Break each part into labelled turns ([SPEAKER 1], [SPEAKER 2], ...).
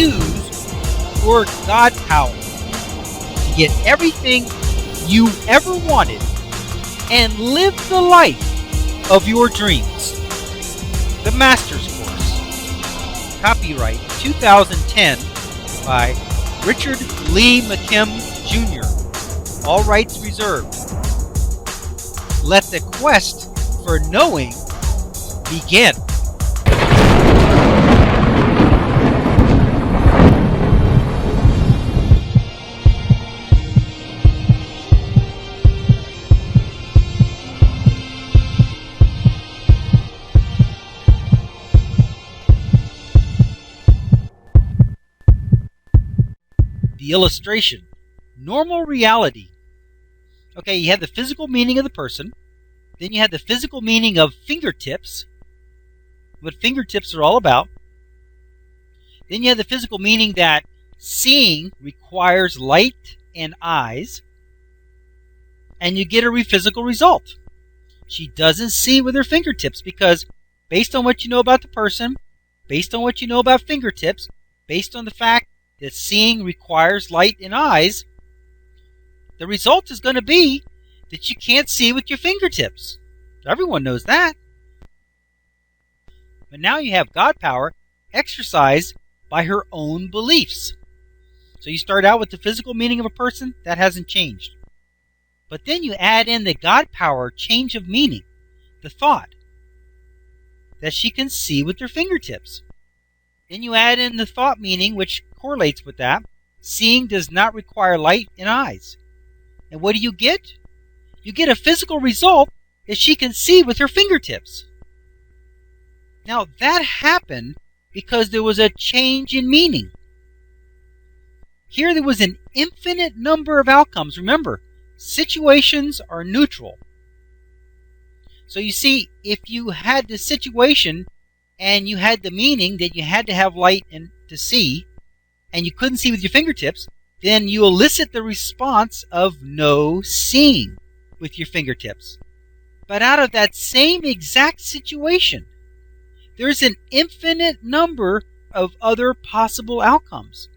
[SPEAKER 1] use your God power to get everything you ever wanted and live the life of your dreams. The Master's Course. Copyright 2010 by Richard Lee McKim Jr. All rights reserved. Let the quest for knowing begin. The illustration. Normal reality. Okay, you have the physical meaning of the person. Then you have the physical meaning of fingertips. What fingertips are all about. Then you have the physical meaning that seeing requires light and eyes. And you get a physical result. She doesn't see with her fingertips because based on what you know about the person, based on what you know about fingertips, based on the fact that seeing requires light and eyes, the result is going to be that you can't see with your fingertips. Everyone knows that. But now you have God power exercised by her own beliefs. So you start out with the physical meaning of a person. That hasn't changed. But then you add in the God power change of meaning, the thought that she can see with her fingertips. Then you add in the thought meaning, which correlates with that. Seeing does not require light and eyes. And what do you get? You get a physical result that she can see with her fingertips. Now that happened because there was a change in meaning. Here there was an infinite number of outcomes. Remember, situations are neutral. So you see, if you had the situation and you had the meaning that you had to have light and to see, and you couldn't see with your fingertips, then you elicit the response of no seeing with your fingertips. But out of that same exact situation, there's an infinite number of other possible outcomes.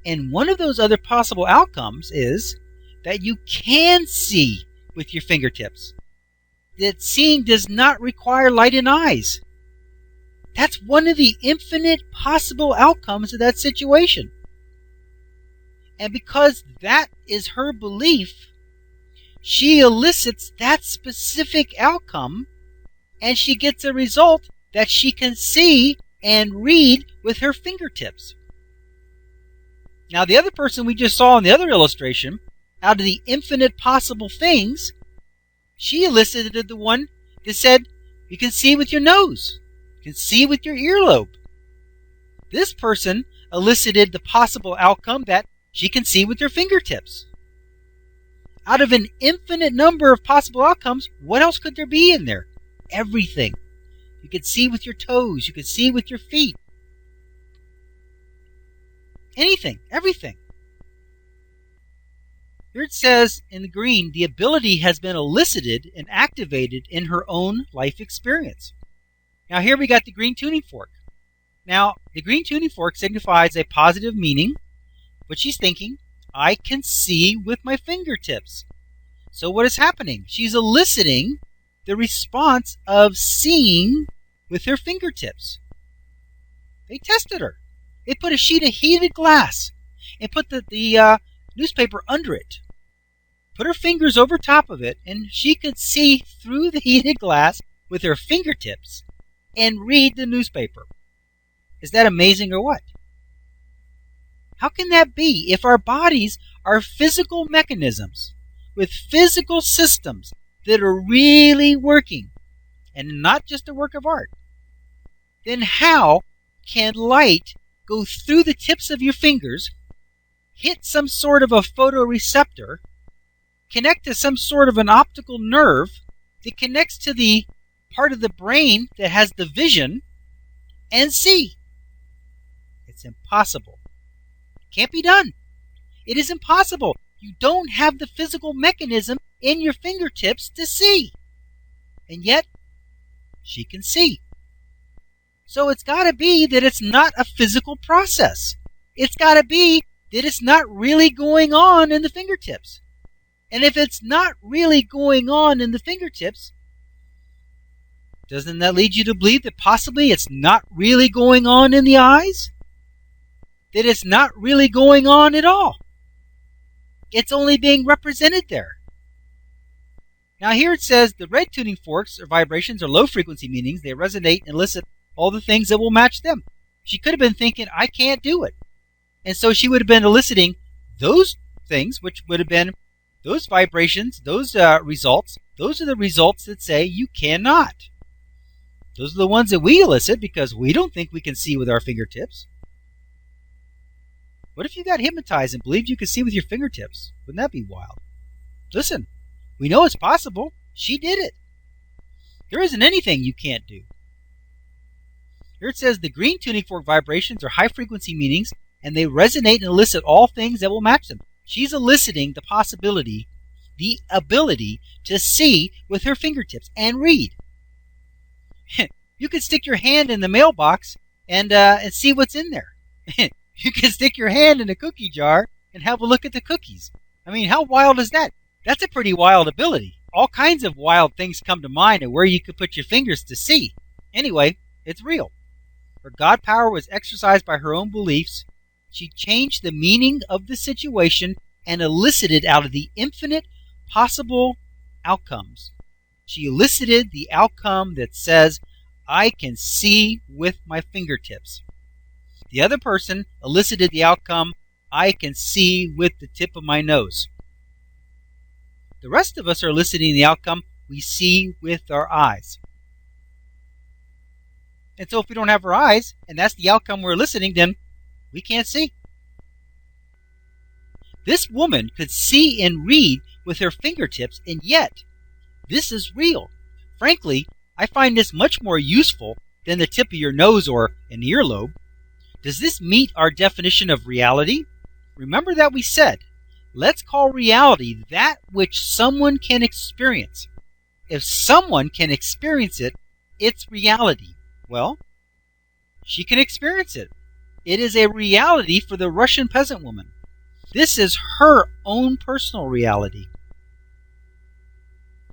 [SPEAKER 1] And one of those other possible outcomes is that you can see with your fingertips. That seeing does not require light and eyes. That's one of the infinite possible outcomes of that situation. And because that is her belief, she elicits that specific outcome, and she gets a result that she can see and read with her fingertips. Now, the other person we just saw in the other illustration, out of the infinite possible things, she elicited the one that said, you can see with your nose. You can see with your earlobe. This person elicited the possible outcome that she can see with her fingertips. Out of an infinite number of possible outcomes, what else could there be in there? Everything. You could see with your toes. You could see with your feet. Anything. Everything. Here it says in the green, the ability has been elicited and activated in her own life experience. Now here we got the green tuning fork. Now, the green tuning fork signifies a positive meaning. What she's thinking, I can see with my fingertips. So what is happening? She's eliciting the response of seeing with her fingertips. They tested her. They put a sheet of heated glass and put the newspaper under it. Put her fingers over top of it, and she could see through the heated glass with her fingertips and read the newspaper. Is that amazing or what? How can that be if our bodies are physical mechanisms with physical systems that are really working and not just a work of art? Then how can light go through the tips of your fingers, hit some sort of a photoreceptor, connect to some sort of an optical nerve that connects to the part of the brain that has the vision, and see? It's impossible. It can't be done. It is impossible. You don't have the physical mechanism in your fingertips to see. And yet, she can see. So it's got to be that it's not a physical process. It's got to be that it's not really going on in the fingertips. And if it's not really going on in the fingertips, doesn't that lead you to believe that possibly it's not really going on in the eyes? That it's not really going on at all? It's only being represented there. Now here it says the red tuning forks or vibrations are low frequency meanings. They resonate and elicit all the things that will match them. She could have been thinking, I can't do it. And so she would have been eliciting those things, which would have been those vibrations, those results. Those are the results that say you cannot. Those are the ones that we elicit because we don't think we can see with our fingertips. What if you got hypnotized and believed you could see with your fingertips? Wouldn't that be wild? Listen, we know it's possible. She did it. There isn't anything you can't do. Here it says the green tuning fork vibrations are high frequency meanings and they resonate and elicit all things that will match them. She's eliciting the possibility, the ability to see with her fingertips and read. You can stick your hand in the mailbox and see what's in there. You can stick your hand in a cookie jar and have a look at the cookies. I mean, how wild is that? That's a pretty wild ability. All kinds of wild things come to mind of where you could put your fingers to see. Anyway, it's real. Her God power was exercised by her own beliefs. She changed the meaning of the situation and elicited out of the infinite possible outcomes. She elicited the outcome that says, I can see with my fingertips. The other person elicited the outcome, I can see with the tip of my nose. The rest of us are eliciting the outcome, we see with our eyes. And so if we don't have our eyes, and that's the outcome we're eliciting, then we can't see. This woman could see and read with her fingertips, and yet, this is real. Frankly, I find this much more useful than the tip of your nose or an earlobe. Does this meet our definition of reality? Remember that we said, let's call reality that which someone can experience. If someone can experience it, it's reality. Well, she can experience it. It is a reality for the Russian peasant woman. This is her own personal reality.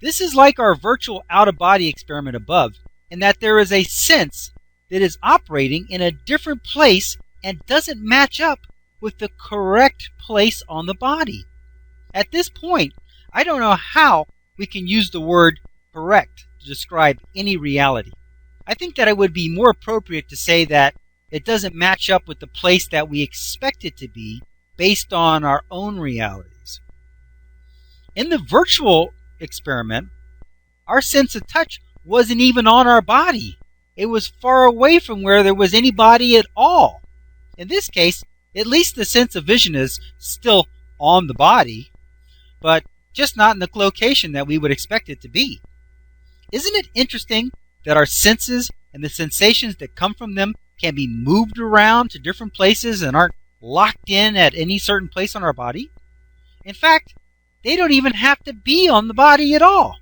[SPEAKER 1] This is like our virtual out-of-body experiment above, in that there is a sense that is operating in a different place and doesn't match up with the correct place on the body. At this point, I don't know how we can use the word correct to describe any reality. I think that it would be more appropriate to say that it doesn't match up with the place that we expect it to be based on our own realities. In the virtual experiment, our sense of touch wasn't even on our body. It was far away from where there was any body at all. In this case, at least the sense of vision is still on the body, but just not in the location that we would expect it to be. Isn't it interesting that our senses and the sensations that come from them can be moved around to different places and aren't locked in at any certain place on our body? In fact, they don't even have to be on the body at all.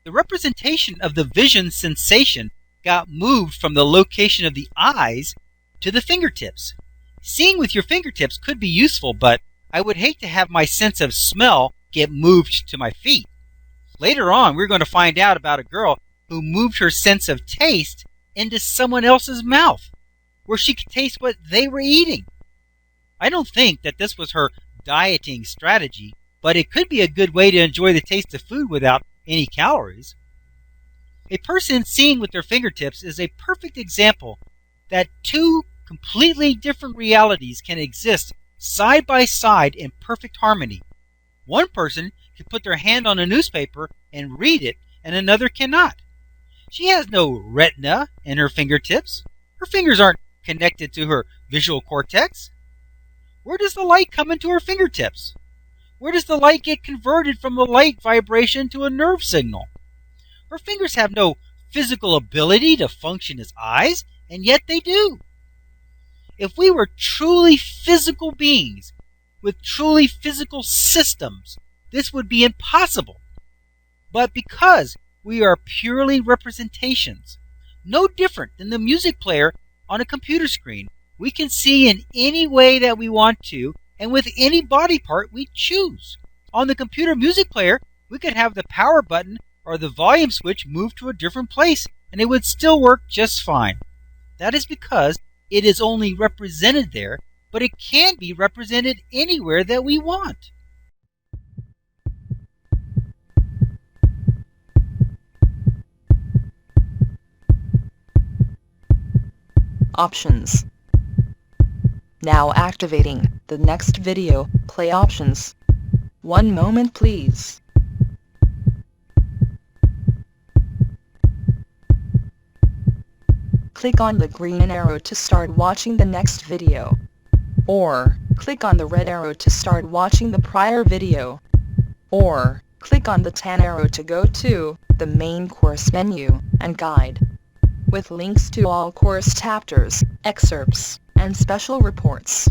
[SPEAKER 1] The representation of the vision sensation got moved from the location of the eyes to the fingertips. Seeing with your fingertips could be useful, but I would hate to have my sense of smell get moved to my feet. Later on, we're going to find out about a girl who moved her sense of taste into someone else's mouth, where she could taste what they were eating. I don't think that this was her dieting strategy, but it could be a good way to enjoy the taste of food without any calories. A person seeing with their fingertips is a perfect example that two completely different realities can exist side by side in perfect harmony. One person can put their hand on a newspaper and read it, and another cannot. She has no retina in her fingertips. Her fingers aren't connected to her visual cortex. Where does the light come into her fingertips? Where does the light get converted from a light vibration to a nerve signal? Her fingers have no physical ability to function as eyes, and yet they do. If we were truly physical beings with truly physical systems, this would be impossible. But because we are purely representations, no different than the music player on a computer screen. We can see in any way that we want to and with any body part we choose. On the computer music player, we could have the power button or the volume switch moved to a different place and it would still work just fine. That is because it is only represented there, but it can be represented anywhere that we want.
[SPEAKER 2] Options. Now activating the next video, play options. One moment please. Click on the green arrow to start watching the next video. Or, click on the red arrow to start watching the prior video. Or, click on the tan arrow to go to the main course menu and guide, with links to all course chapters, excerpts, and special reports.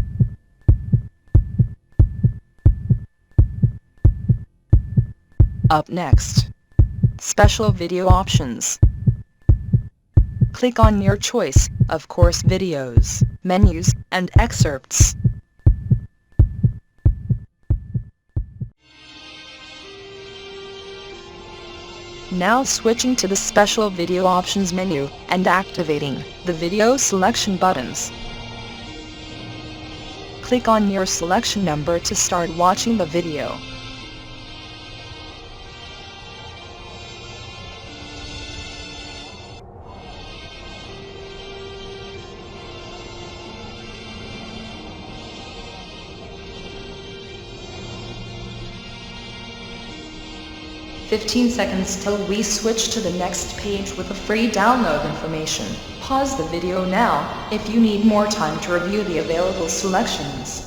[SPEAKER 2] Up next, special video options. Click on your choice of course videos, menus, and excerpts. Now switching to the special video options menu and activating the video selection buttons. Click on your selection number to start watching the video. "15 seconds till we switch to the next page with the free download information. Pause the video now if you need more time to review the available selections."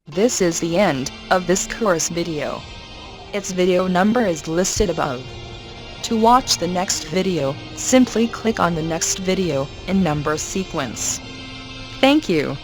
[SPEAKER 2] This is the end of this course video. Its video number is listed above. To watch the next video, simply click on the next video in number sequence. Thank you.